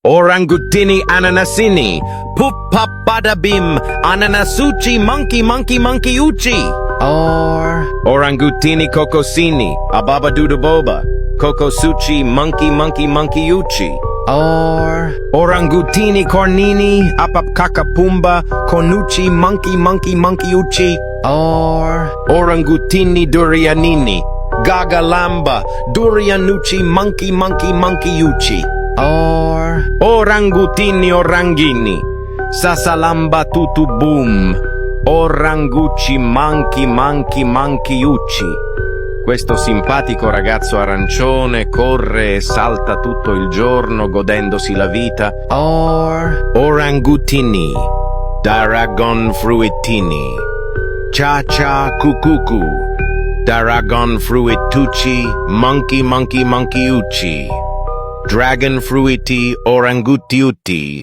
Oragutini ananasini. Poop pop bada bim. Ananasuchi monkey monkey monkey uchi. Oragutini cocosini. Ababa duda boba. Cocosuchi monkey monkey monkey uchi. Oragutini cornini. Apapkakapumba. Conuchi monkey monkey monkey uchi. Oragutini durianini. Gagalamba. Durianuchi monkey monkey monkey uchi. Oragutini oranghini. Sasalamba tutu boom. Orangucci monkey monkey monkey ucci. Questo simpatico ragazzo arancione corre e salta tutto il giorno godendosi la vita. Oragutini. Dragon fruitini. Cha cha cucucu. Dragon fruitucci. Monkey monkey monkey ucci. Dragon fruiti orangutiuti.